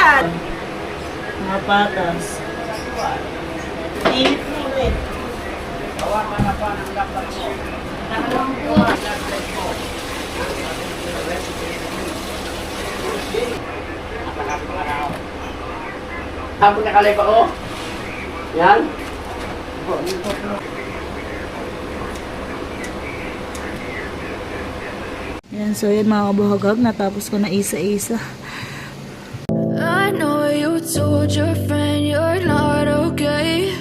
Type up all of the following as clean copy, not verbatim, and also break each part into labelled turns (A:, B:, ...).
A: yan. Mga patas. Init mo ulit.
B: Habang nakalay pa ko. Yan.
A: Yan, so yun mga kabuhagag, natapos ko na isa-isa.
C: I know you told your friend you're not okay.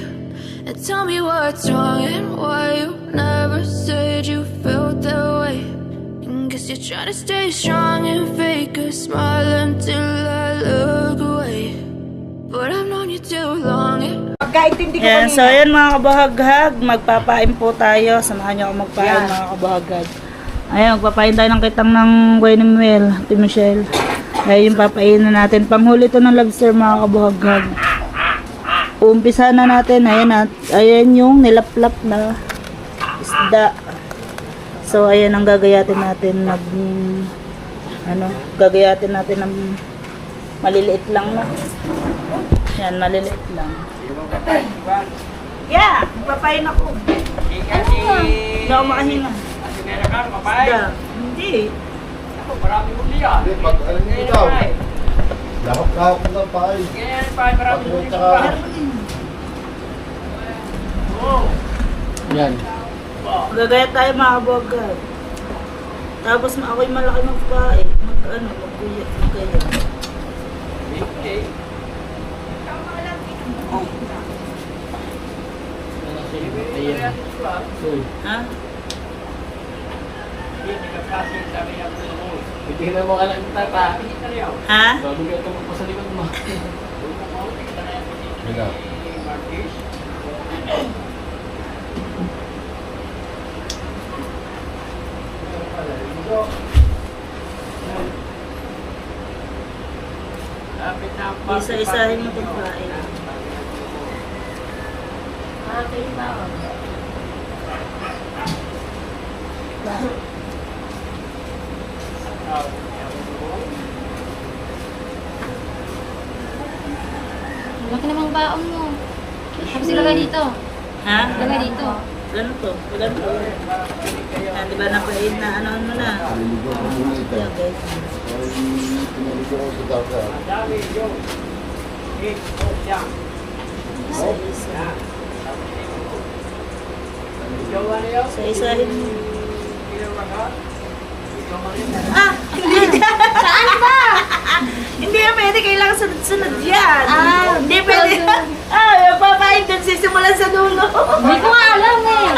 C: And tell me what's wrong and why you never said you felt that way. And guess you're trying to stay strong and fake a smile until I look away. But I've known you too long.
A: Yan, so yun mga kabuhagag, magpapain po tayo. Samahan niyo ako magpain mga kabuhagag. Ayan, magpapain tayo ng kitang ng Guaynimel, Ate Michelle. Ayan yung papain na natin. Panghuli to ng lobster mga kabuhagag. Umpisa na natin. Ayan yung nilaplap na isda. So ayan ang gagayatin natin gagayatin natin ng maliliit lang na. Yan, maliliit lang. Yeah, papain ako. Hindi ako makahinga. Hindi.
B: Marami mo liya.
D: Hindi, pag alam niyo ikaw. Lahok-lahok mo lang pa ay.
B: Ganyan pa, marami mo liya. Yan.
A: Gagayat tayo mga kabogad. Tapos ako'y malaki magpain. Magkuyat.
B: Okay. Ayan.
A: Ha?
B: Titignan mo ka lang tata.
A: Ha?
B: Bago ka tumakbo sa likod mo.
D: Bila.
A: Isa-isahin mo itong pain.
E: Laki namang baon mo. Tapos ilagay dito.
A: Ha?
E: Ilagay dito.
A: Gano to? Gano to? Diba napain na ano na?
D: Naliligo ko muna ito.
A: Yeah, guys.
D: Ay, pinaligo ko sa dagat.
A: Isa-isa. Isa-isahin mo. Hindi dyan. Saan ba? Hindi yan pwede. Kailangan sunod-sunod yan. Hindi pwede. Papain dun. Sisimulan sa dulo.
E: Hindi ko nga alam eh.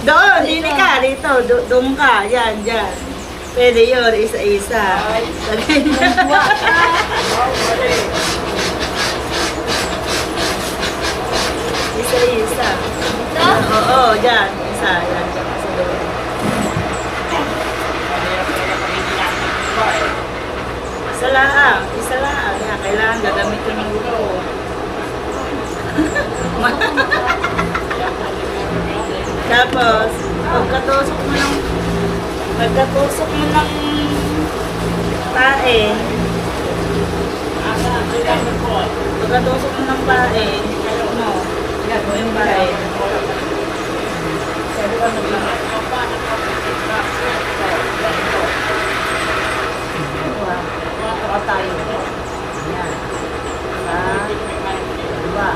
A: Doon. Dili ka. Dito. Doon ka. Yan. Dyan. Pwede yun. Isa-isa. Isa-isa. Oo. Dyan. Isa. Yan. Sa dulo. Isa lang. Isa lang. Yan. Kailangan gagamitin yung ulo. Tapos, pagkatusok mo ng pain, pagkatusok mo ng pain, yan mo yung pain. Ito tayo. Yan. Dua.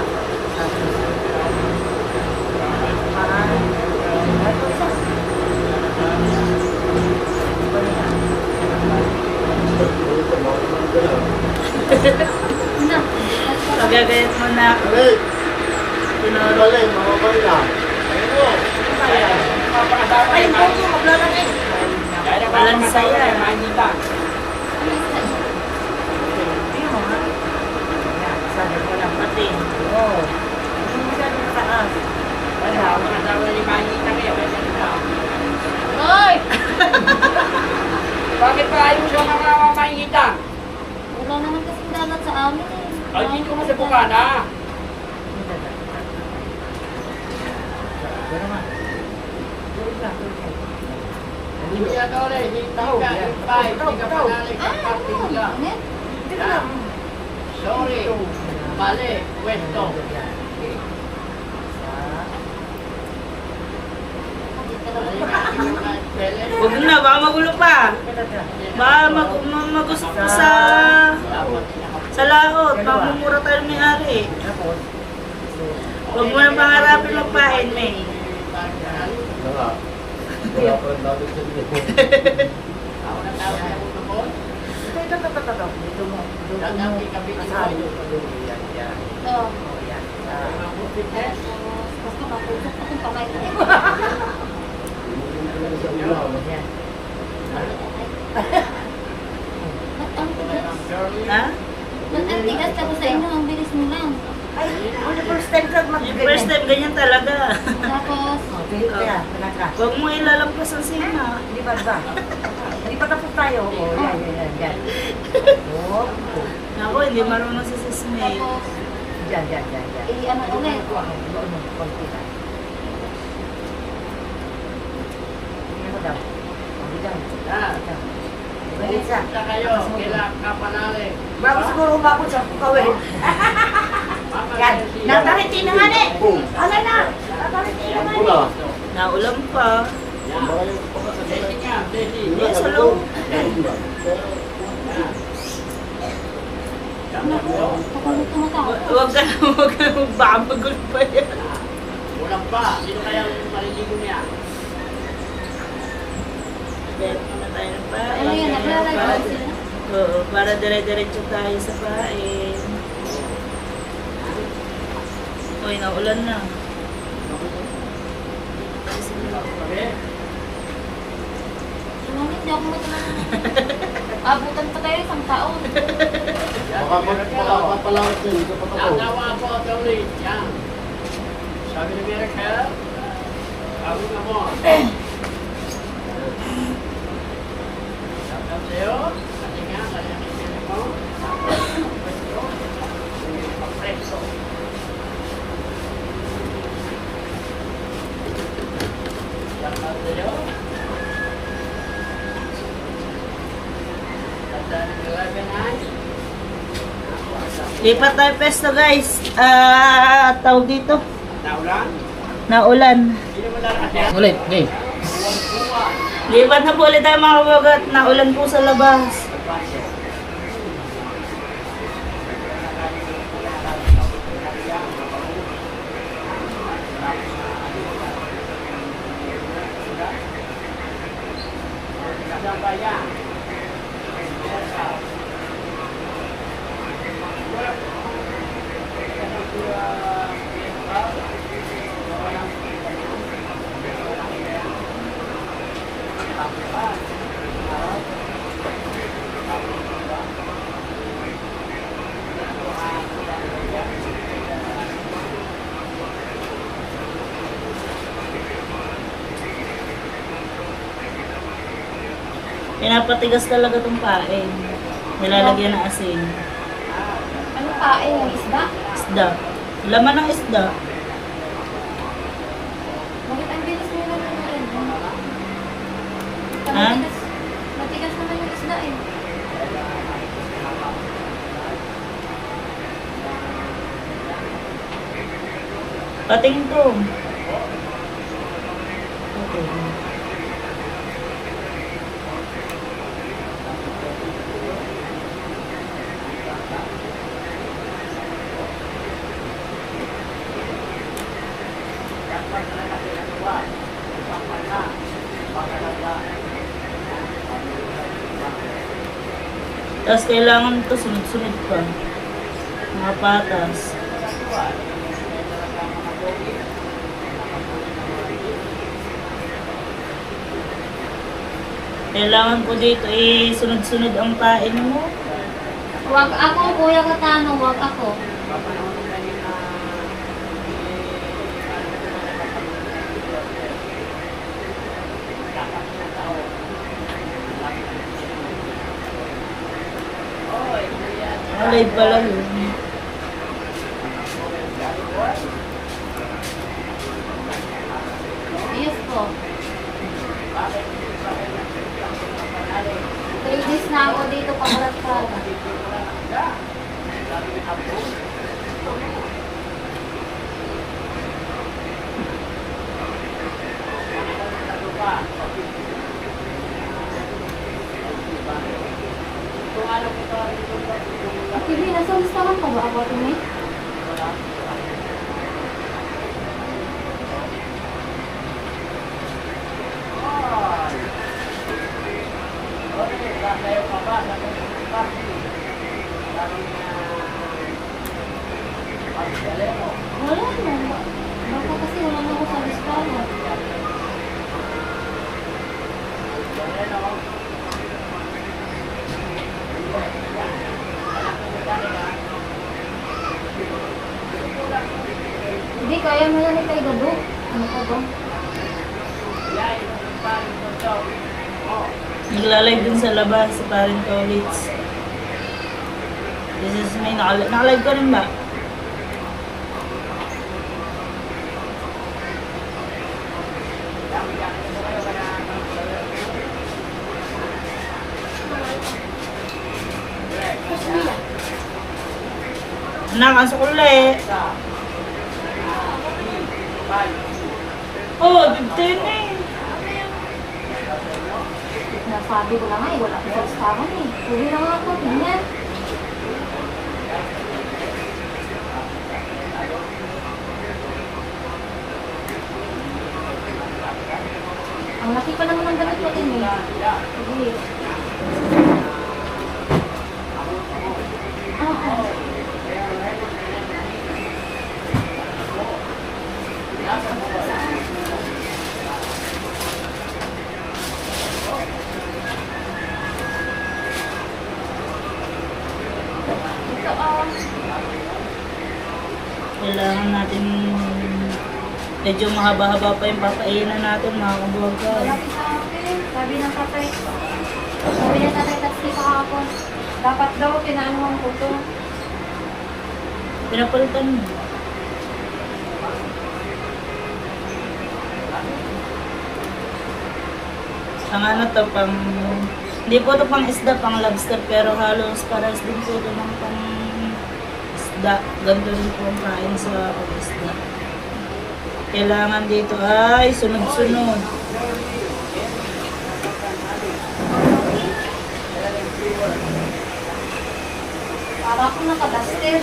A: Pagagayat mo na.
D: Alay!
A: Tinuro.
D: Alay, mamabay na.
A: Ay, yung pogo, maglalagay. Balansa yan. Sabi ko lang pati. Oo. Hindi mo siya nataas.
E: Hoy!
B: Bakit pa ayaw siya mga makikita?
E: Wala naman kasing dagat sa amin eh.
B: Ay, dito mo sa bukana. Hindi yan ulit. Hindi ka. Hindi ka panalik. Kapila.
E: Ano?
B: Sorry. Mali. Pwesto.
A: Huwag na, baka magulo pa. Baka magusto pa sa laot. Mamumura tayo may-ari. Huwag mo na pangarapin magpain, May.
D: Wala pa rin natin sa dito.
B: Ako na tao na ulo mo. Dadami kami ni Mayo.
E: Ito. Basta mapusok akong kamay ko. Ba't ang tigas?
A: Ha?
E: Ba't ang tigas? Tapos sa inyo, ang bilis mo lang.
A: Yung first time, ganyan talaga.
E: Tapos,
A: Huwag mo ilalampas ang sina. Ako, hindi marunong si Sis May.
E: tapos, ano ulit.
B: Punta kayo. Kailangan ka panalik.
F: Bago siguro umabot sa kawin. Natariti na nga eh. Ano na? Natariti na nga
D: Wala.
A: Naulam pa.
B: Desi nga. Desi.
A: Hindi, sa loob.
E: Kapag tumatawag.
A: Huwag ka na magbabagol pa yan.
B: Walang pa. Sino kaya maliligo niya?
A: Meron na tayo ng pain.
E: Ano yan? Naglalagay sila.
A: Oo, para dire-diretso tayo sa pain. Uy, naulan na.
E: Hindi ako matulungan. Abutan pa tayo isang taon.
D: Baka magpapalawat din. Ito pa ako.
B: Nagawa po, Tony. Yan. Sabi ni Miracle, sabi nga mo. Sabi sa'yo, kasi nga, kaya may pili mo. Preso. Sabi sa'yo. Tandaan ng 11 ay.
A: Lipat tayo pesto, guys. Tawag dito.
B: Naulan?
A: Naulan.
B: Hindi naman lalakas. Ulit, okay.
A: Lipat na po ulit tayo mga kabagat. Naulan po sa labas. Pinapatigas talaga itong pain. Nilalagyan ng asin.
E: Ano pa? Yung isda?
A: Isda. Laman ng isda.
E: Bakit ang bilis mo naman na rin?
A: Ha?
E: Matigas naman yung isda eh.
A: Pating to. Tapos kailangan ito sunod-sunod pa. Mga patas. Kailangan ko dito sunod-sunod ang pain mo.
E: Wag ako, Kuya Katano, wag ako.
A: Alay pala yun.
E: Yes po. na ako dito pakalat-kalat. Hindi, nasa listahan pa ba ako ito, Wala na. Baka kasi wala na ako sa listahan. Hindi, kaya mo yan kay Gabo. Ano ka ba?
A: Nagla-live dun sa labas, sa Parent College. This is me. Naka-live ka rin ba? Anak, ang sukuli. Oh, 15 eh.
E: Nasabi ko na nga wala ko sa listahan Uwi na nga ako, tingnan. Ang laki pa naman ng damit ko din Sige.
A: Kailangan natin medyo mahaba-haba pa yung papainan natin, mga kabuhagan.
E: Malaki sa akin. Sabi ng tatay. Sabi niya tatay taxi kahapon. Dapat daw pinaanuhan ko to.
A: Pinapalitan mo. Ang ano to, pang... Hindi po to pang isda, pang lobster, pero halos paras din po ito ng pang isda. Ganito rin po ang kain sa pag-isda. Kailangan dito ay sunod-sunod.
E: Para ako nakadaster.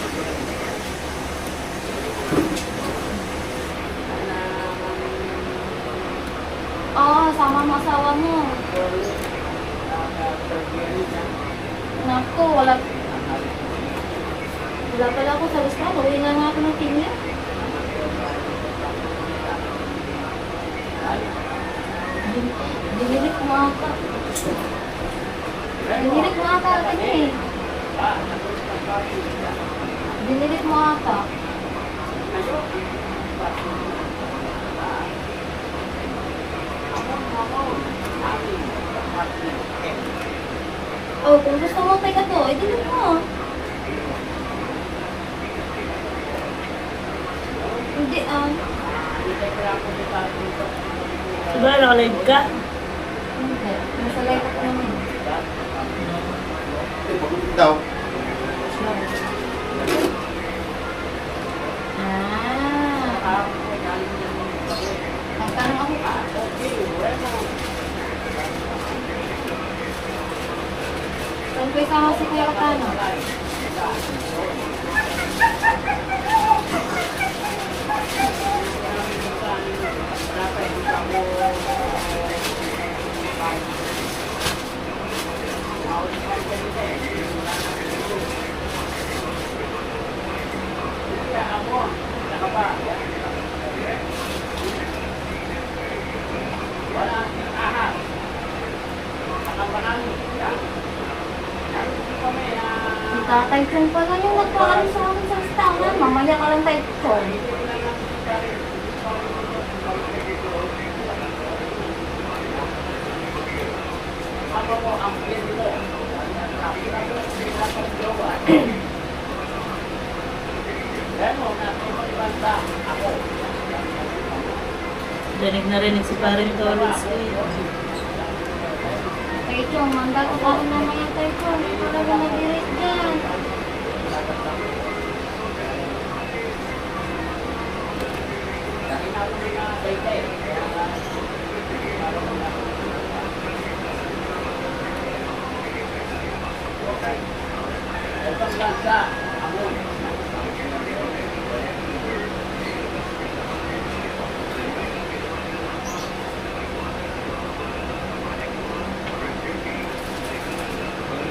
E: Sama ang asawa mo. Naku, wala pala ako sa listahan. Uwi na nga ako ng tingin. Dinirik mo ata. Dinirik mo ata atin eh. Dinirik mo ata. Oh, kung gusto mo tayo to, i-delete mo. Hindi,
A: Diba, nakalive ka?
E: Hindi. Nasa live ako naman.
D: Daw.
E: Nagtanong ako pa. Saan ko isama si Kuya Katano? Si Tatay Chong pala yung nagpaalam sa akin sa listahan. Mamaya ka lang tayo Chong.
A: Rinig na rinig si Parent College.
E: Tay Chong. Manda ko pa rin naman yung tayo ko. Hindi talaga nag-irate dyan.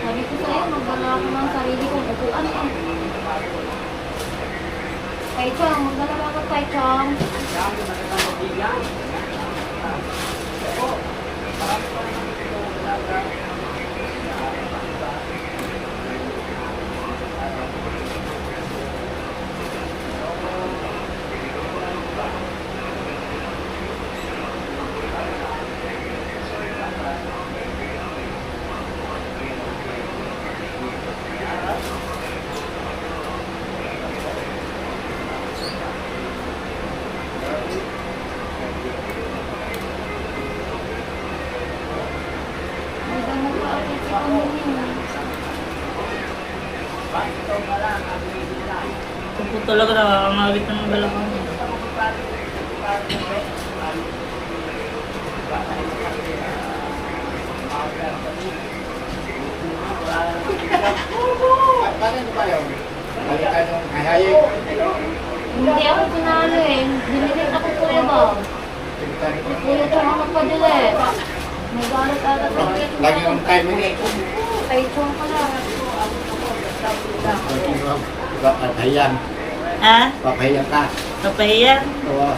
E: Sabi ko sa'yo, magdala ako ng sarili kong upuan eh. Tay Chong, magdala ako Tay Chong. Magdala ko ako sa pamilya.
A: Ito po talaga nakakangawit ng balakang.
D: Paano ba yun? Balikan yung hayayig.
E: Hindi ako pinalo eh. Dinilit ako kuya ba? Kuya Chong ang nagpadili. Nagalit agad ako.
D: Lagi yung timing eh.
E: Tay Chong pala.
D: Papahiyan.
A: Ha?
D: Papahiyan ka.
A: Napahiya?
D: Oo.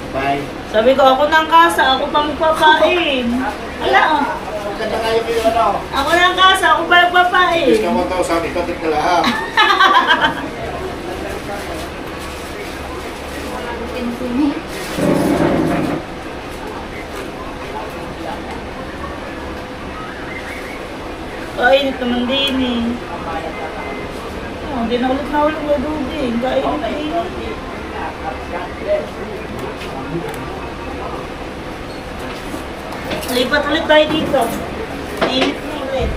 D: Bye.
A: Sabi ko, ako ng kasa, ako pa magpapain. Wala oh.
D: Maganda kayo kayo ano.
A: Ako ng kasa, ako pa magpapain.
D: Gusto mo daw sa ikaw tit lahat.
E: Pinsumi.
A: Kainit naman din eh. Oh, hindi na ulit na duging. Kainit din. Lipat ulit tayo dito. Init na ulit.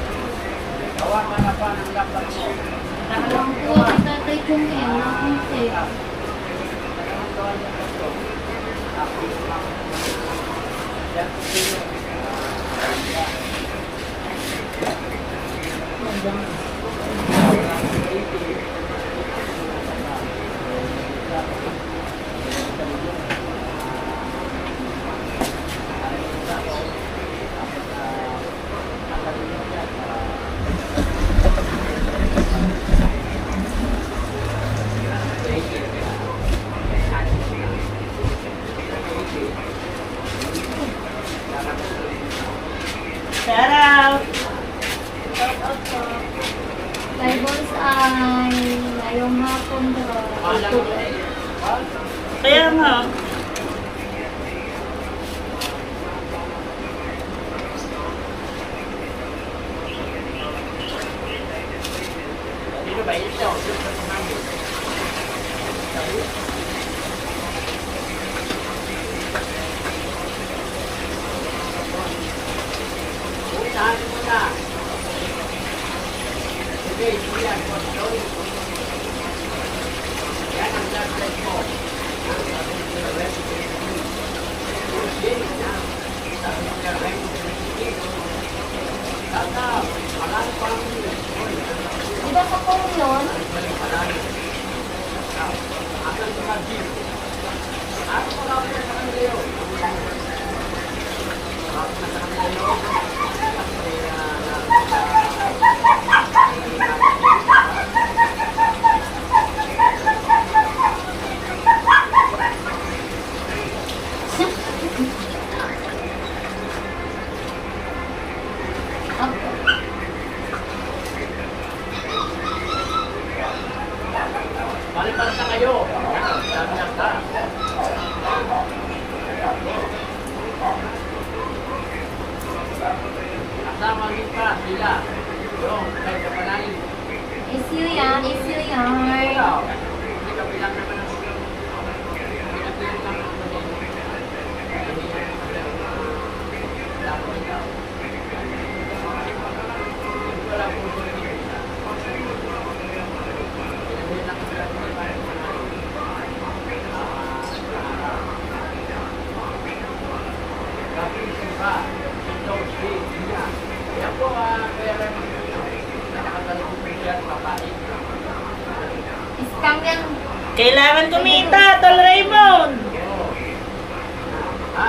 E: Alam ko, kita Tay Chong eh. Wala akong safe.
A: Shout out!
E: Tay Bonsai. Ngayong hapon daw.
A: Kaya nga.
E: Di ba sa kong yun?
B: Balik-balik na kayo. Sabi na ka. Kasama rin pa sila. Yung kay Kapanaling.
E: Issue yan, issue yan.
B: Ikaw, hindi ka bilang naman ang pinapilit lang ang panaling. Dapat ikaw.
E: lang yan.
A: Kailangan kumita, Tol Raymond.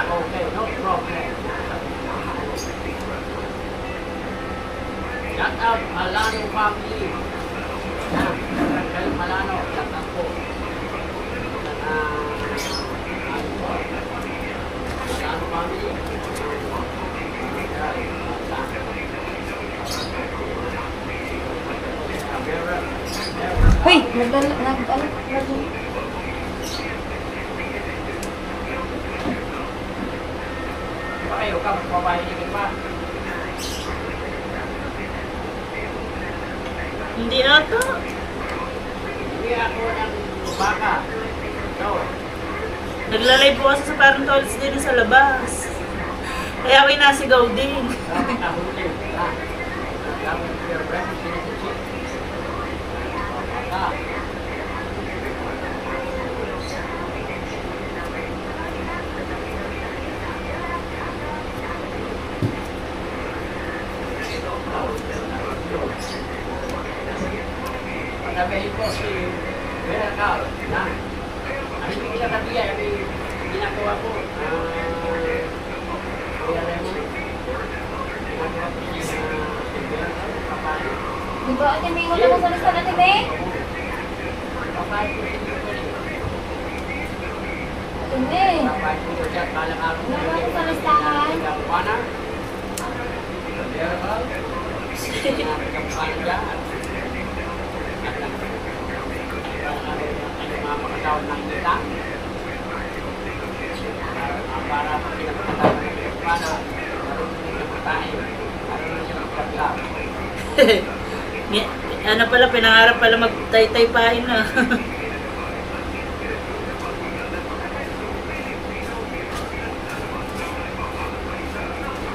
B: Okay, no problem. Shout out Malano family. Raquel Malano, shout out po. Malano family.
E: Hoy, nag-ano?
B: Pa kayo ka, magpapahinigin pa.
A: Hindi ata.
B: Hindi ako ng baka. So,
A: Naglalay po kasi sa parang toilets din sa labas. Kaya ako'y nasigaw din.
B: dapat nahuli. Dapat your breath is in the chip. Pagkabahin ko si Miracle na ano yung pinakatiya, ano yung ginagawa ko. Kuya Raymond, ginagawa ko si Miracle, papahin.
E: Di ba, ate, may wala mo sa lista natin eh?
B: Papahin ko si Miracle.
E: Ate, may.
B: Papahin ko siya, balang araw ko.
E: Wala mo sa listahan.
B: Kampana, Miracle, kampana dyan. Mga makatawag ng kita para pinapakatawag ng kita para marunong yung pagkain marunong yung pagkaklap.
A: Ano pala, pinangarap pala magtay-taypain na.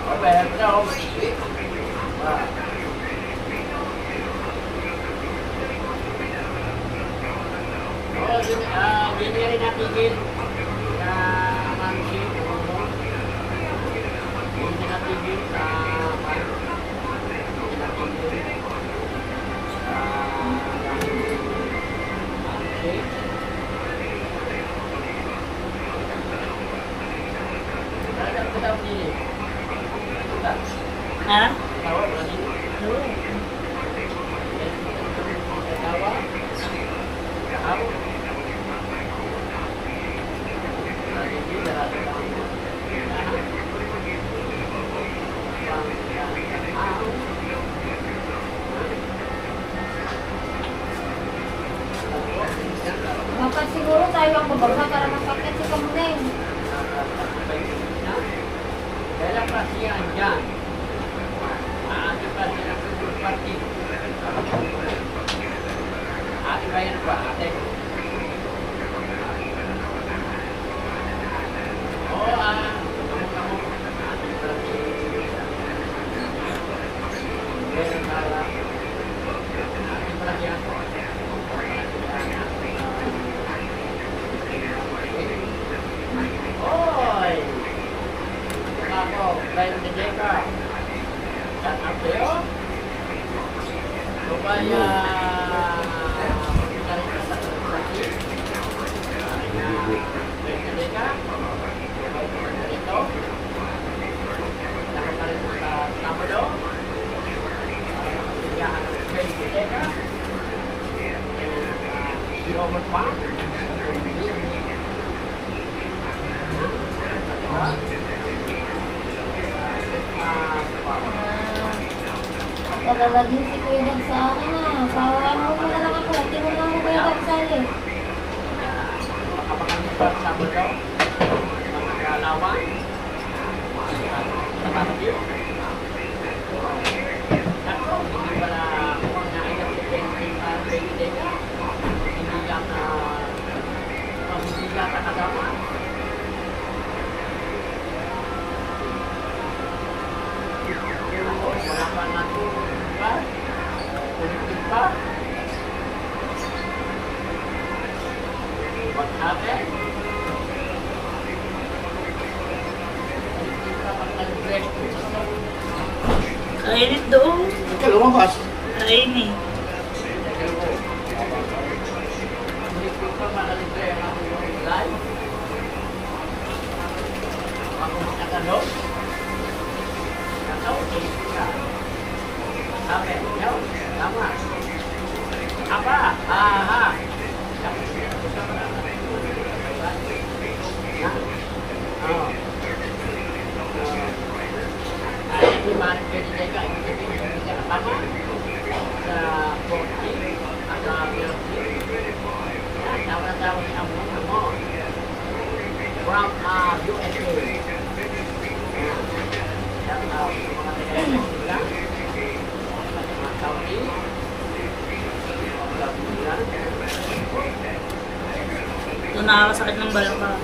B: Okay, so hindi rin natigil sa Mansi. Hindi natigil sa hindi natigil sa Mansi. Talagang ko daw nili.
A: Ha?
B: Tawa ba nili? Tawa? Tawa?
E: Dapat siguro tayo ang bababa para mapakit si Kamuning.
B: Kailan pa siya dyan? Ate pa siya ng party. Ate ba yan ba? Ate? Oo, kamu. Ate pa siya. Kailan pala? Ate pa siya. Oy! Ako, Brian de Deca. Shout out sa'yo. Lupaya, magkita rin ka sa Saki. Brian de Deca. Lupaya ka na rito. Nakita rin sa Sabado. Pagkiliyahan ng Brian de Deca. Si Robert Pang.
E: Talalagin si Kuya Dag sa akin ah. Sawa mo na lang ako. Tingnan lang mo Kuya Dag sali.
B: Makapagalipat sa Sabado. Mga kalawan. Sa Pasyo. Ako, hindi pala kung naayap si Kenzie at Kenzie. Hindi yata kasama. Wala pa nato ba? Ulitin pa? Wag natin? Ulitin pa pag nag-break.
A: Kainit doon.
D: Ikaw lumabas.
A: Kainit.
B: Sabi, yun, tama. Apa? Aha. Oh. Ay, di man pwede ka, hindi ka tama. Sa Porti, at sa Pilipin. Yan, tawa-tawa si Amo mo. From USA. Yan, mga taga-taga sila. Mga Saudi.
A: Ito nakakasakit ng balakang.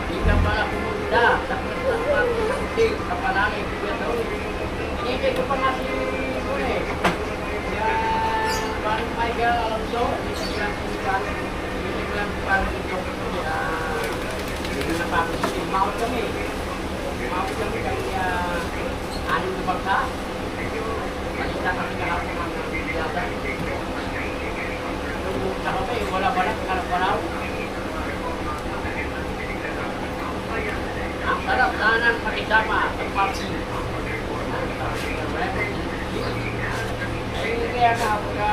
B: Hindi ka pala pumunta sa pagkakunti sa palangit. Hindi ko pa natin ito eh. Kaya parang Michael Alonso, hindi ko lang pumunta. Hindi ko lang parang ito. Hindi na pa ako maut kami. Maut kami kaya anim na bangka. Malita kami kahapon ng biyada. Nung pumunta kami, wala-wala, kalap-walaw. Ang sarap sana makisama sa party. Ay, kaya nga pagka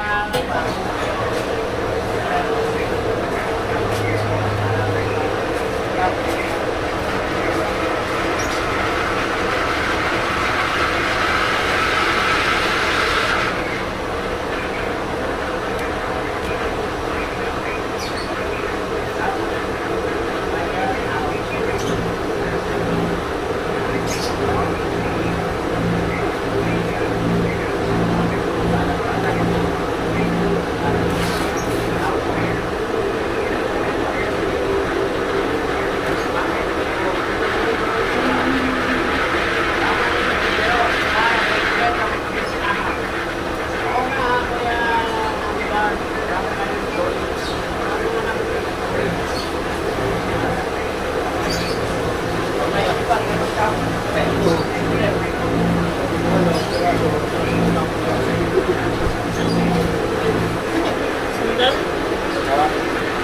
A: Sundal?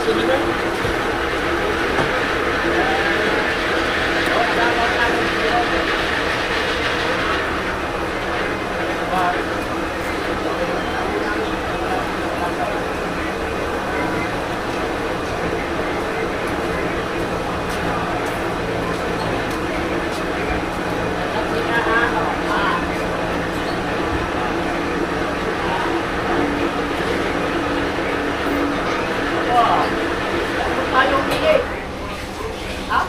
A: Sundal?
B: tayong pili. Ha?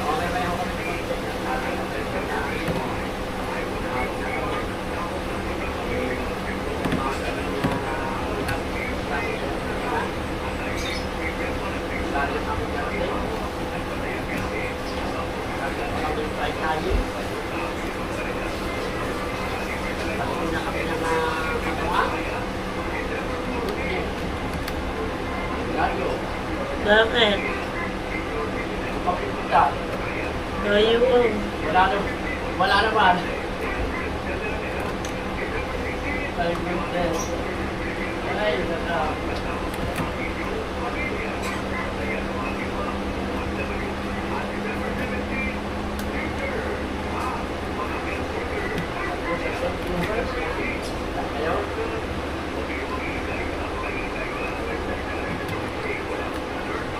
B: Okay ba yung
A: Bakit? Kayo ko.
B: Wala naman. Ay, nasa.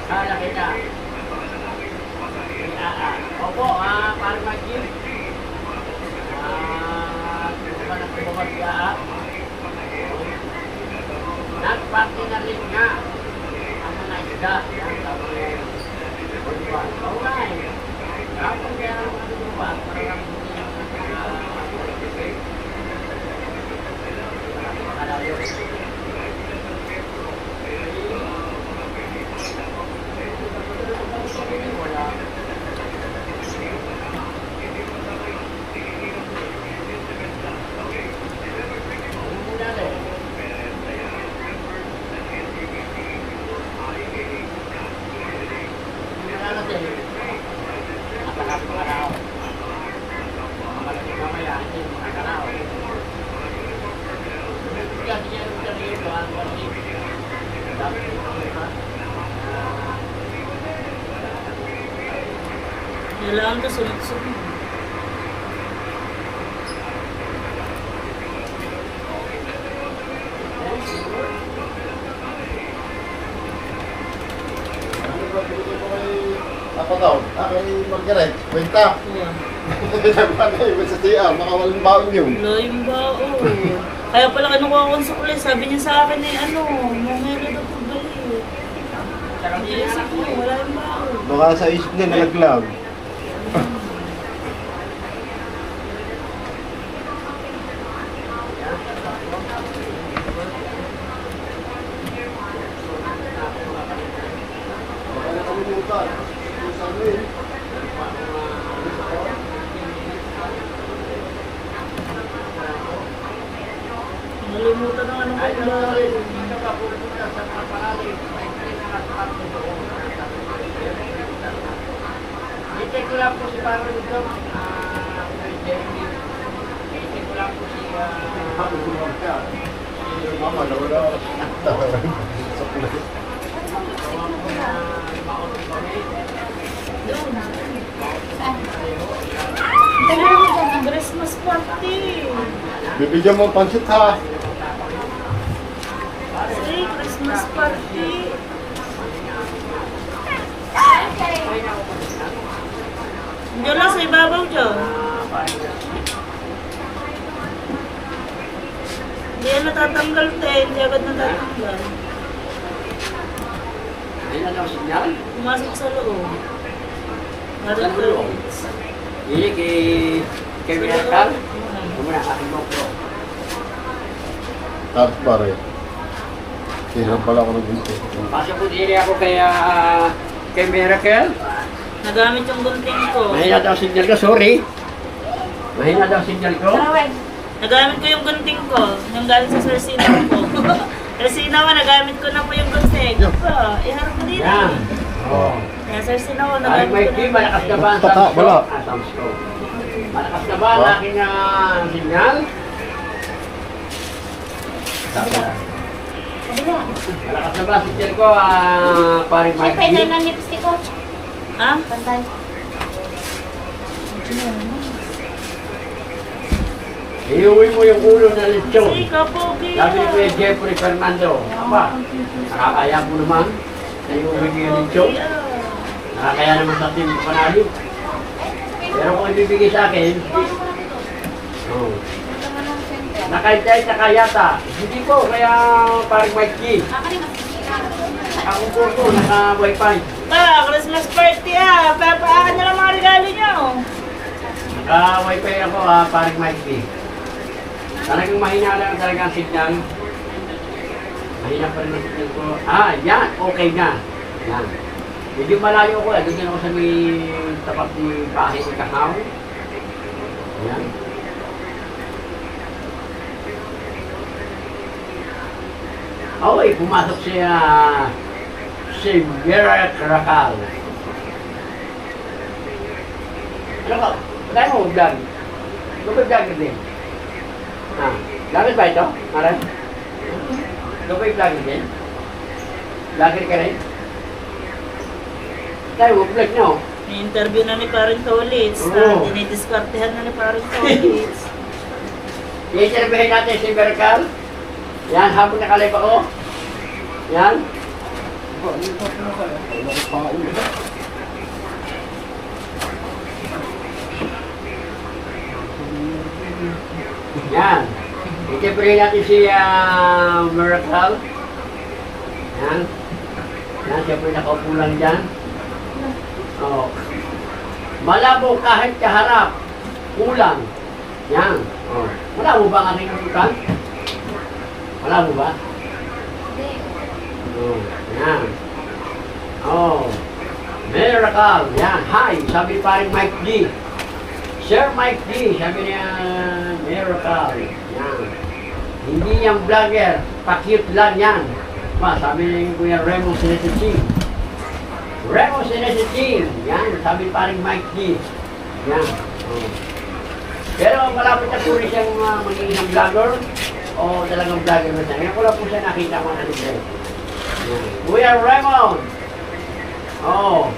B: Laki na. Opo, para mag-give. Kung ba nagpapagod ka? Nagpati na rin nga. Ang mga isda. Yan, tapos. Okay. Kapag kaya ang mga ba? Parang
A: Kailangan to sunod-sunod.
D: Ako daw, kay Margaret, kwenta.
A: Kuha.
D: Nagpan na iba sa CR, makawalang baon yun.
A: Wala yung baon. Kaya pala kinukuha ko sa kulis. Sabi niya sa akin mamaya daw pagbalik. Hindi sa ko, wala yung baon.
D: Baka sa isip niya nalaglag. Baka nakalimutan. Sa amin.
A: Nalimutan ng anong kulay.
B: Hindi ko lang po si Paro dito. Hindi ko lang po si...
D: Mama, nawala. Sa kulay.
A: Christmas party.
D: Bibigyan mo ang pansit ha.
A: Say, Christmas party. Diyan lang sa ibabaw dyan. Hindi yan natatanggal, te. Hindi agad natatanggal.
B: Hindi na daw signal.
A: Pumasok sa loob. Parang
B: Sa loob?
A: ulit.
B: Hindi kay Miracle. Kumuna, aking GoPro.
D: Tapos pare. Hirap pala ako ng ginto.
B: Pasok po din ako kay Miracle.
A: Nagamit yung gunting ko.
B: Mahina daw signal ko, sorry. Mahina daw signal ko.
A: Nagamit ko yung gunting ko. Yung galing sa Sir Sinaw ko. Sir Sinaw, nagamit ko na po yung gunting. Iharap ko din.
B: Yan. Oh.
A: Yan, Sir Sinaw,
B: Ay,
A: nagamit
B: may
A: ko
B: team,
A: na.
B: malakas na ba ang
D: Tata,
B: thumbs ko?
D: wala.
B: Thumbs ko. Malakas na ba ang aking signal? Malakas na ba ang signal ko, paring
E: Ay,
B: Mike
E: pwede
B: G?
E: na lipstick ko.
A: Ha?
E: Pantay.
B: Iuwi mo yung ulo na lechon.
A: Sige, kapogi.
B: Sabi ni Kuya Jeffrey Fernando, aba, nakakaya mo naman na iuwi mo yung lechon. Nakakaya naman sa team panalo. Pero kung ibibigay sa akin, oh, nakaintay na kayata. Hindi ko, kaya paring Mike G. Ako po, naka-wifi.
A: Christmas party Papaakan nyo lang mga regalo nyo.
B: Naka-wifi ako, paring Mike G. Talagang mahina lang talaga ang signal. Mahina pa rin ang signal ko. Yan, okay na. Yan. Medyo malayo ko, doon ako sa may tapat ni bahay ni Kakao. Yan. Okay, pumasok si Vera Caracal. Ano ka? Kaya mo vlog? Ano ba vlog din? Vlogger ba ito? Maran? Ano ba yung vlogger din? Vlogger ka rin? Tayo, vlog nyo.
A: May interview na ni Paring Tolitz.
B: Oo.
A: Dinidiskartehan na ni Paring Tolitz.
B: I-interviewin natin si Vercal. Yan, habang nakalive ako. Yan. Yan. I-interviewin natin si Vercal. Yan. Yan, siyempre nakaupo lang dyan. Oh. Malabo kahit kaharap. Kulang. Yan. Oh. Wala mo ba ang aking kasukan? Wala mo ba? Oh. Yan. Oh. Miracle. Yan. Hi. Sabi pa rin Mike G. Sir Mike G. Sabi niya Miracle. Yan. Hindi yung vlogger. Pa-cute lang yan. Sabi niya yung Kuya Remo Sinesiching. Remo Sinesiching. Yan. Sabi pa rin Mike G. Yan. Oh. Pero malapit na po rin siyang magiging vlogger o talagang vlogger na siya. Ngayon ko lang po siya nakita ko na nito. Kuya Raymond! Oh!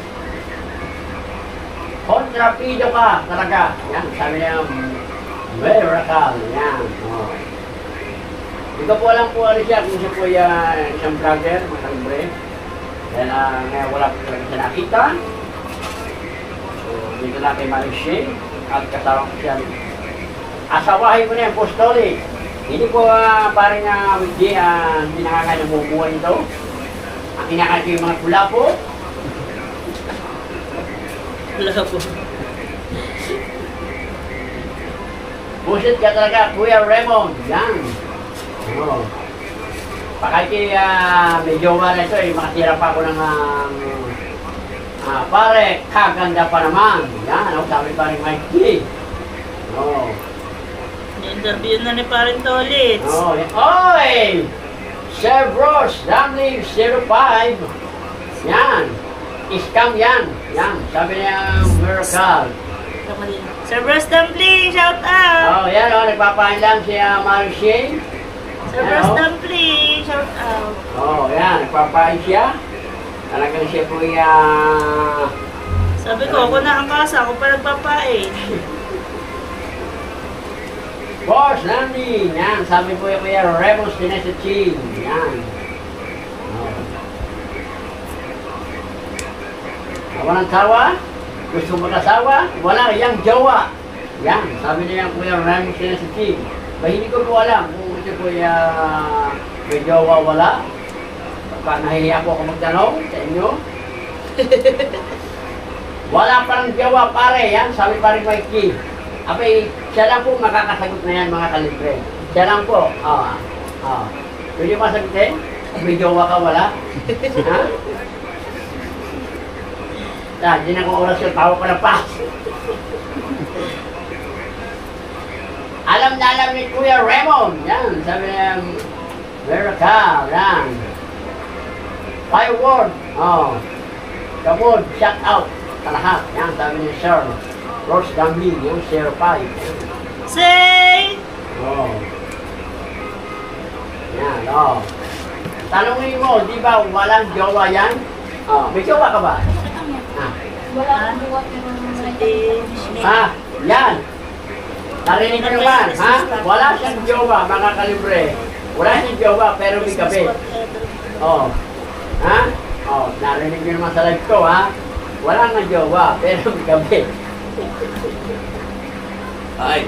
B: kontrapido ka talaga. Yan, sabi niya, miracle. Yan. Oh. Hindi ko po alam po ano siya, kung siya po isang vlogger, mga kalibre. Dahil ngayon wala po talaga siya nakita. So, dito na kay Marisha at kasama ko siya. Asawahin mo na yung apostolic. Hindi po parang hindi nakakain ng bumubuhay ito. Ang kinakain ko yung mga pula po.
A: Wala po.
B: Pusit ka talaga, Kuya Raymond. Yan. Oh. Pakay may jowa na ito, makatira pa ako ng pare, kaganda pa naman. Yan, sabi pa rin Mikey. Oh.
A: Ni-interview na ni Parin Tolitz.
B: Oh, oy! Sir Bros, Damling 05. Yan. Scam yan. Yan. Sabi niya, miracle.
A: Sir Bros Dumpling, shout out!
B: Oh, yan o. Nagpapain lang si Marisha.
A: Sir Bros Dumpling, shout out!
B: Oh, yan. Nagpapain siya. Talagang siya po
A: Sabi ko, ako na ang kasa, ako pa nagpapain.
B: Boss, Nandi. Yan. Sabi po yung Kuya Rebels Tinesichin. Yan. Oh. Walang tawa? Gusto mag-asawa? Wala, yang jowa. Yan, sabi niya Kuya Rebels Tinesichin. Ba, hindi ko po alam kung ito po may jowa wala. Baka nahihiya po ako magtanong sa inyo. Wala parang jowa pare. Yan, sabi pa rin Mikey. Abay, siya lang po makakasagot na yan mga kalibre. Siya lang po. Pwede mo sagutin? May jowa ka wala? Ha? Hindi na kong oras yung tawa ko na pa. Alam na alam ni Kuya Raymond. Yan, sabi niya, miracle. Yan. Firework. Oh. Kamod, shout out. Sa lahat. Yan, sabi niya, Sir. Rose Gambling, yung 05.
A: Say!
B: Oh. Yan, oh. Tanungin mo, di ba walang jowa yan? Oh, may jowa ka ba?
E: Wala akong buwat pero
B: Yan. Narinig mo naman, ha? Wala siyang jowa, mga kalibre. Wala siyang jowa, pero may gabi. Oh. Ha? Oh, narinig mo naman sa live ko, ha? Wala nga jowa, pero may gabi. Ay,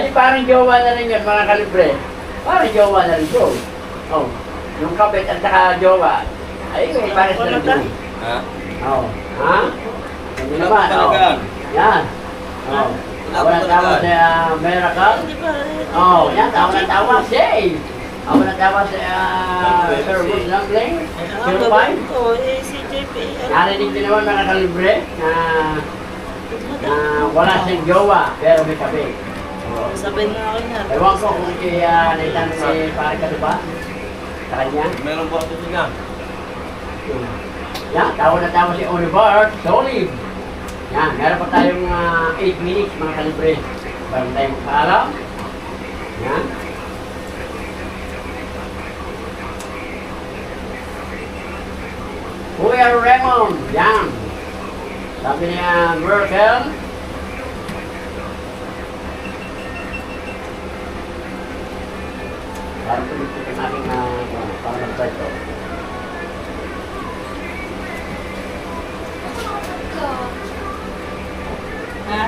B: di parang jowa na rin yun, mga kalibre. Parang jowa na rin yun. Oh, yung kapit at saka jowa. Ay, may parang sa rin.
G: Ha?
B: Oh, ha? Hindi naman, oh. Yan. Oh. Tawa na tawa sa miracle.
A: Hindi pa.
B: Oh, yan, tawa na tawa si. Tawa na tawa sa Sir Bruce Dumpling. 05.
A: Si JP.
B: Narinig din naman mga kalibre na wala siyang jowa, pero may kape.
A: Sabihin nga ako na.
B: Ewan ko kung naitan si pare ka diba? Sa kanya.
G: Meron po ako siya.
B: Yan, tawa na tawa si Oliver Solid. Yan, meron pa tayong 8 minutes mga kalibre. Bago tayo magpaalam. Yan. Kuya Raymond, yan. Sabi niya, Miracle. Parang tulitin natin na pang-website ko.
A: Ha?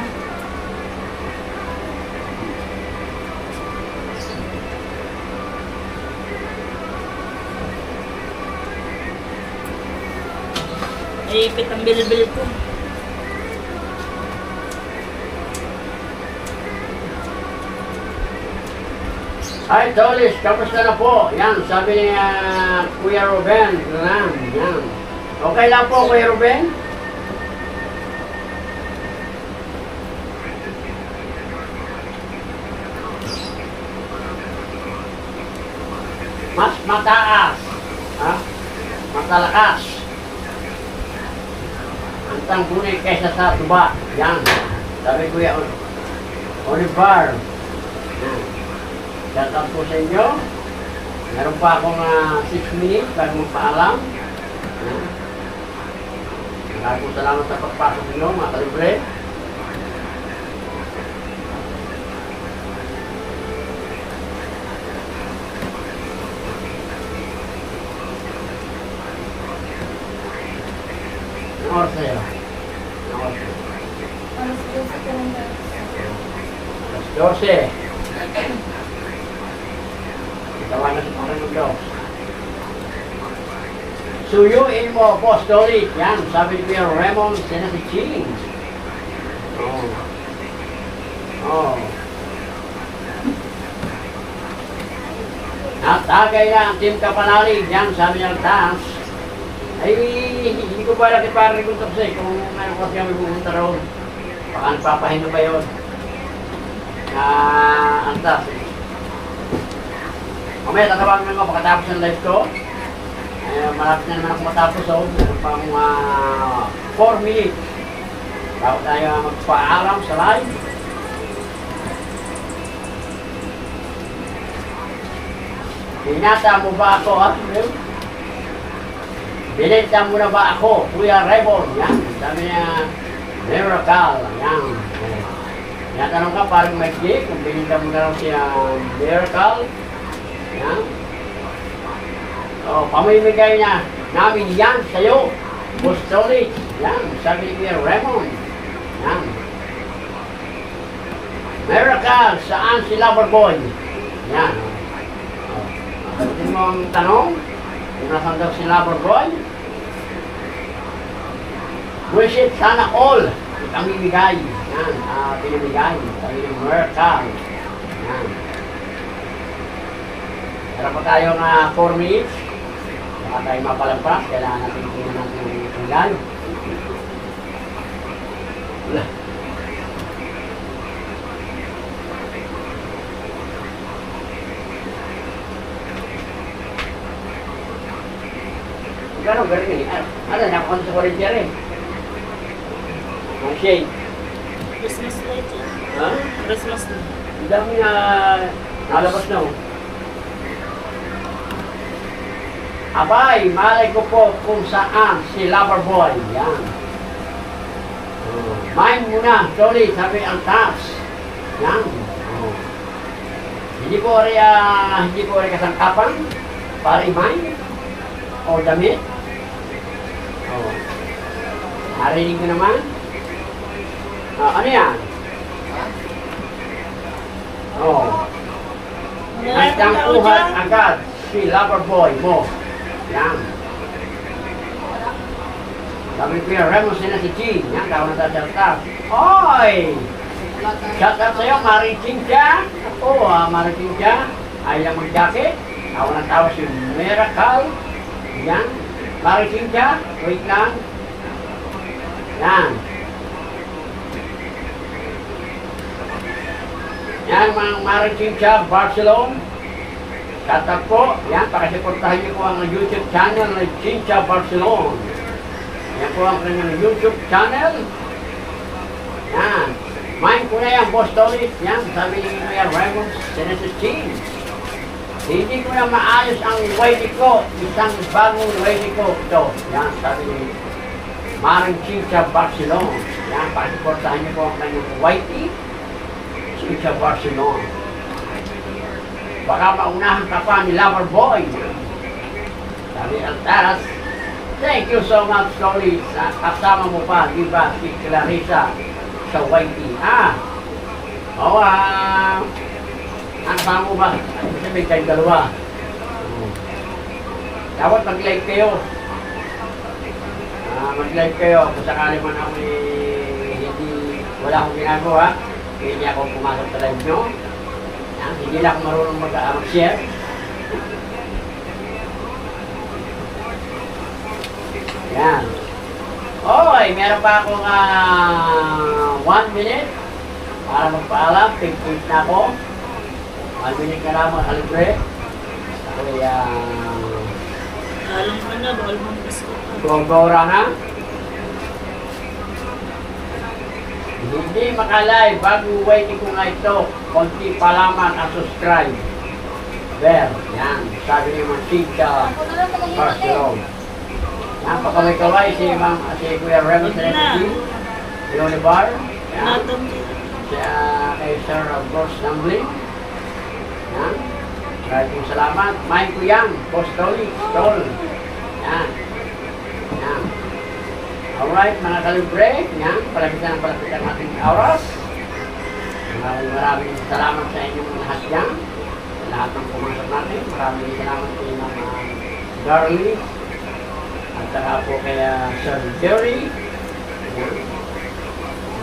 A: Ay, ipit ang bil-bil ko.
B: Hi, Tolis, kamusta na po? Yan, sabi ni Kuya Ruben. Yan. Okay lang po, Kuya Ruben? Mas mataas. Ha? Matalakas. Ang tanggunay kaysa sa tuba. Yan. Sabi Kuya Oliver. Yan. Shout out po sa inyo. Meron pa akong 6 minutes para magpaalam. Maraming salamat sa pagpasok ninyo, mga kalibre. oras sa'yo? Anong oras sa'yo?
E: Alas 12 ko lang guys.
B: Alas 12. Itawa na sa Panginoon daw. Suyuin mo, Apostolic. Yan, sabi ni Kuya Raymond Senasiching. Oh. Natagay na ang Team Kapanalig. Yan, sabi niya taas. Ay, hindi ko pa laki para kung tapos eh. Kung ano kasi kami pumunta roon. Baka nagpapahinga ba yun? Antas. Mamaya, tatawagin mo pagkatapos ng live ko. Malapit na naman ako matapos. Meron pang 4 minutes. Bago tayo magpaalam sa live. Binata mo ba ako, ha? Binenta mo na ba ako, Kuya Raymond? Yan, sabi niya, Miracle. Yan. Tinatanong ka parang may cake, kung binenta mo na lang siya Miracle. Yan. Pamimigay niya namin yan sa'yo. Apostolic. Yan, sabi ni Kuya Raymond. Yan. Miracle, saan si Loverboy? Yan. Sagutin mo ang tanong, kung nasan daw si Loverboy? Wish sana all. Pamimigay. Yan, pinamigay. Sabi ni Miracle. Yan. Meron pa tayo nga 4 minutes. Baka tayo mapalampas, kailangan natin tingnan natin yung tanggal. Wala. Gano'n, gano'n yun. Ano, nakakunta sa Corinthia rin. Ang shade.
A: Christmas light yan.
B: Ha?
A: Christmas light.
B: Ang dami na nalabas na oh. Abay, malay ko po kung saan si Loverboy. Yan. Mine muna, sorry, sabi ang taas. Yan. Hindi ko rin kasangkapan para i-mine o damit. Narinig ko naman. Ano yan? Nagtangkuhan agad si Loverboy mo. Yan. Sabi ko yung Raymond Senasiching. Yan, tawag na tayo sa Oy! Shout out sa'yo, Mariching siya. Oo, Mariching siya. Ayaw mag-jacket. Tawag na tawag si Miracle. Yan. Mariching siya. Wait lang. Yan. Yan, mga Mariching siya, Barcelona. Shout po, yan, pakisuportahan niyo po ang YouTube channel ng Chincha Barcelona. Yan po ang kanyang YouTube channel. Yan. Mine ko na yan, Boss Tolis. Yan, sabi ni Kuya Raymond Senasiching. Hindi ko na maayos ang wedding ko. Isang bagong wedding ko. Ito, yan, sabi ni Maring Chincha Barcelona. Yan, pakisuportahan niyo po ang kanyang YT. Chincha Barcelona. Baka maunahan ka pa ni Loverboy. Sabi ang taras, thank you so much, Lolis. Kasama mo pa, di ba, si Clarissa sa YT. Ang bango ba? Sabi kayo dalawa. Dapat mag-like kayo. Mag-like kayo. Kung sakali man ako wala akong ginagawa, hindi ako pumasok sa live nyo. Hindi na ako marunong mag-share. Yan. Oy, meron pa akong 1 minute para magpaalam. Pig-pig na ako. 1 minute ka lang makalibre. Kaya
A: Alam ka na, bawal mong gusto ka.
B: gogora na. Hindi makalay, bago waiting ko nga ito, konti pa lamang at subscribe. There, yan, sabi ni Manchika Barcelona. Yan, pakaway-kaway si Kuya Raymond Senasiching, si Olivar, yan, si kay Sir Bruce Nambling. Yan, maraming salamat. Mine ko yan, Boss Toli, Tol. Yan, yan. Alright, mga kalibre, yan, palapitan natin ang oras. Maraming salamat sa inyong lahat yan. Sa lahat ng pumasok natin. Maraming salamat sa inyong mga Darlie. At saka po kaya Sir Jerry. Yan.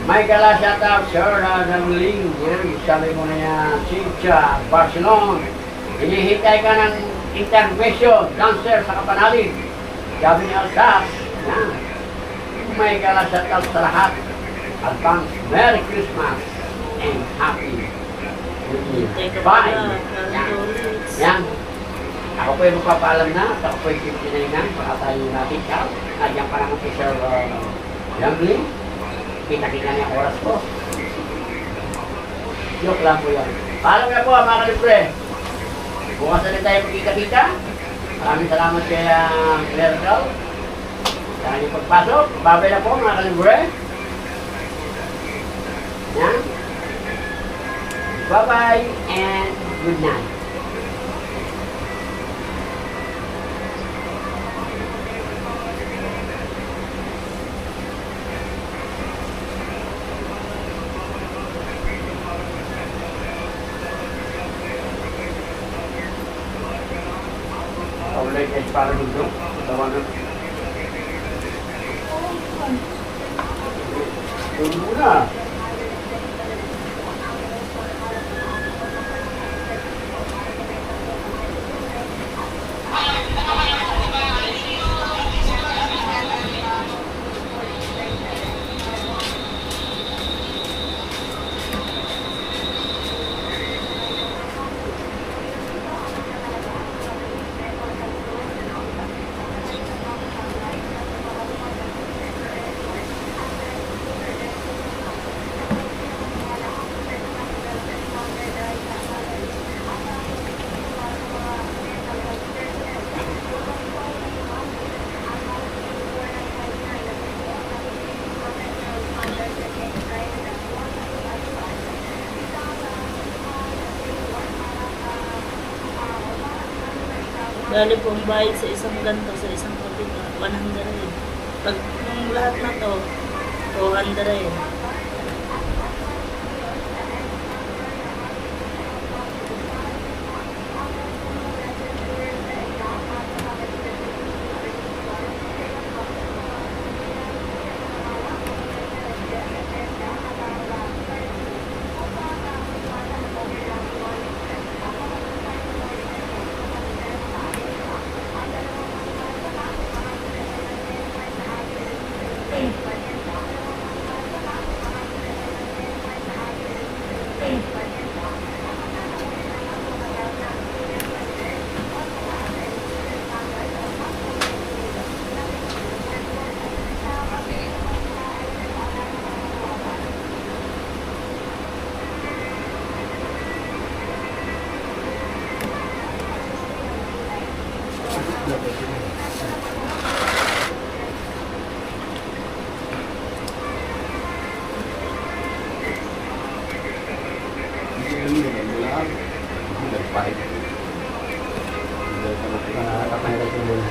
B: May gala shout out, Sir Darling. Yan, sabi mo na yan, Chicha, Barcelona. Hinihintay ka ng intervention, dancer sa Kapanalig. Sabi ni Alsas. Yan. May gala shout out sa lahat. Advance Merry Christmas and Happy New Year. Bye! Yan. Yan. Ako po yung magpapaalam na. Ako po yung 59 na. Baka tayo natin siya. At yan pa naman si Sir Youngling. Kita-kita niya ang oras ko. Joke lang po yan. Paalam na po mga kalibre. Bukas na rin tayo magkita-kita. Maraming salamat kay Miracle. Sa kanyang pagpasok. Babay na po mga kalibre. Yan. Bye-bye and good night. Ulit ay para dito. Tawanan. Tulog muna.
A: Dali po ang bayad sa isang ganto, sa isang kapita, 100. Pag yung lahat na to, 200.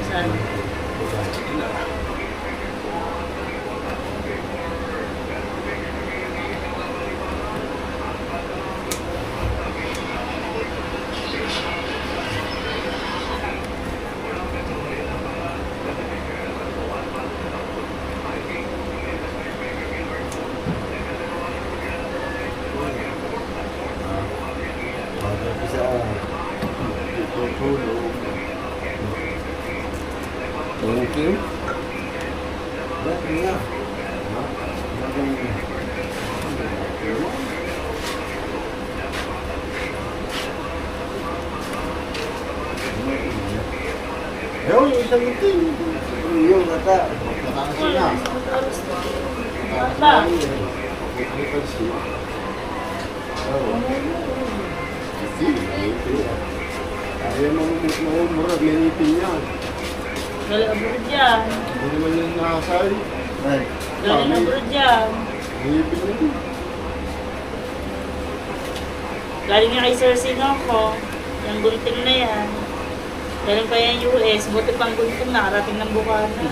A: Saan?
D: Thank you. Bakit nga? Yung isang ito yung nata. Nakakasya na.
A: Ba?
D: Ayaw mo murag linipin yan.
A: Galing abroad dyan.
D: Hindi naman yung nakasay.
A: Galing abroad dyan.
D: Linipin mo din.
A: Galing nga kay Sir Sinoco. Yung gunting na yan. Galing pa yan US. Buti pang gunting nakarating ng Bukana.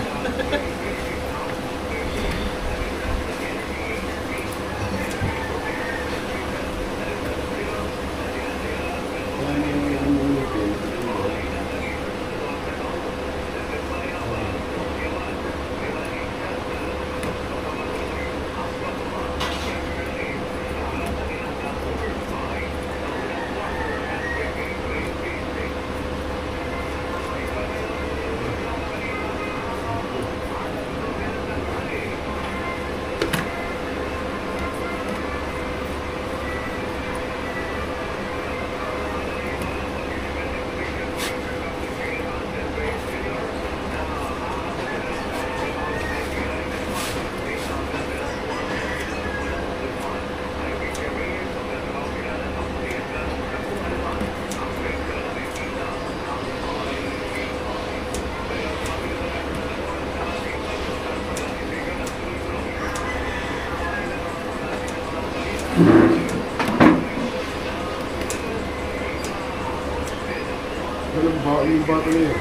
D: Dami yung bata na yun.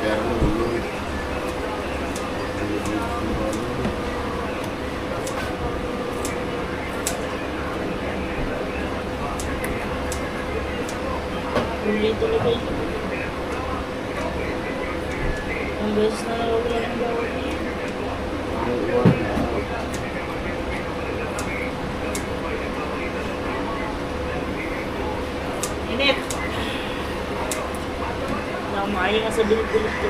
D: Kaya naman yun.
A: Huli talaga ito. Ang beses na nawawala ng bawat niya. Init! Namaya nga sa bilit-bilit ko.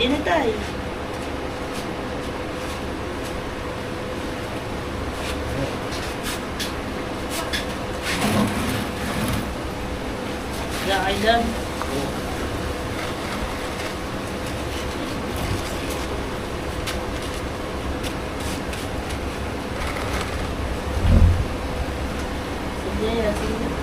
A: Initay. Lakay lang. Sige, sige.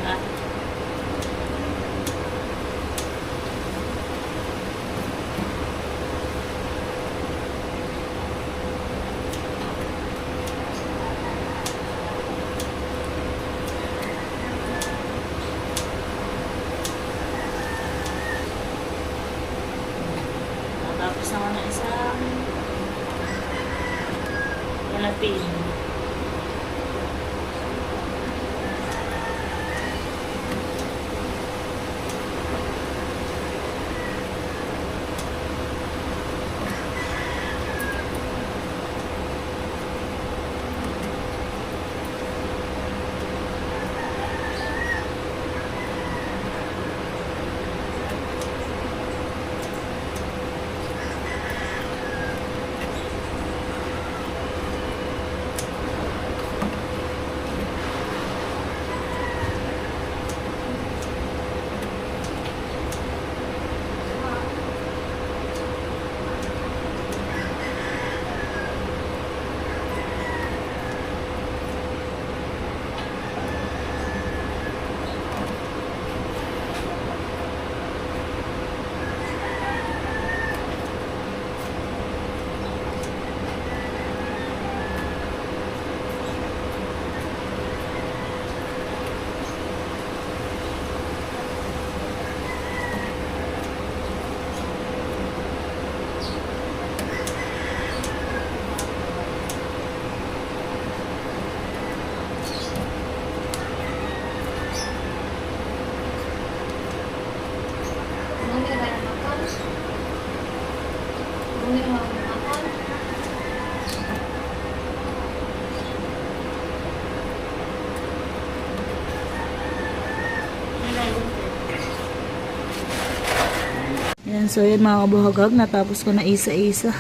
A: Ah. Tapos ako na isang lalapin.
E: Bumili ka ng makan? Bumili mo ng makan?
A: Yan, so yun mga kabuhagag, natapos ko na isa-isa.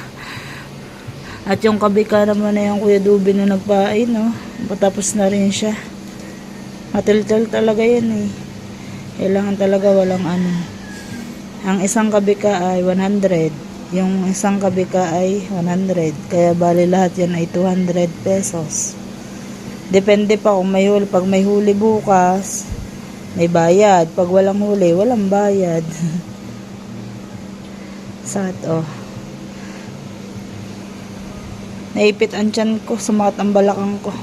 A: At yung kabika naman na yung Kuya Dubi na nagpain, no? Patapos na rin siya. Matiltal talaga yan eh. Kailangan talaga walang ano. Ang isang kabika ay 100. Yung isang kabika ay 100. Kaya bali lahat yan ay 200 pesos. Depende pa kung may huli. Pag may huli bukas, may bayad. Pag walang huli, walang bayad. Sad, oh. Naipit ang tiyan ko, sumakat ang balakang ko.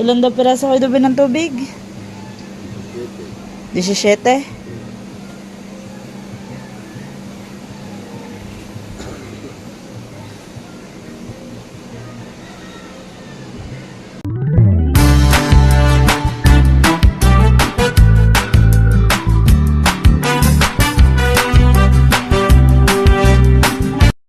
A: Ilan daw piraso kayo doon ng tubig? 17.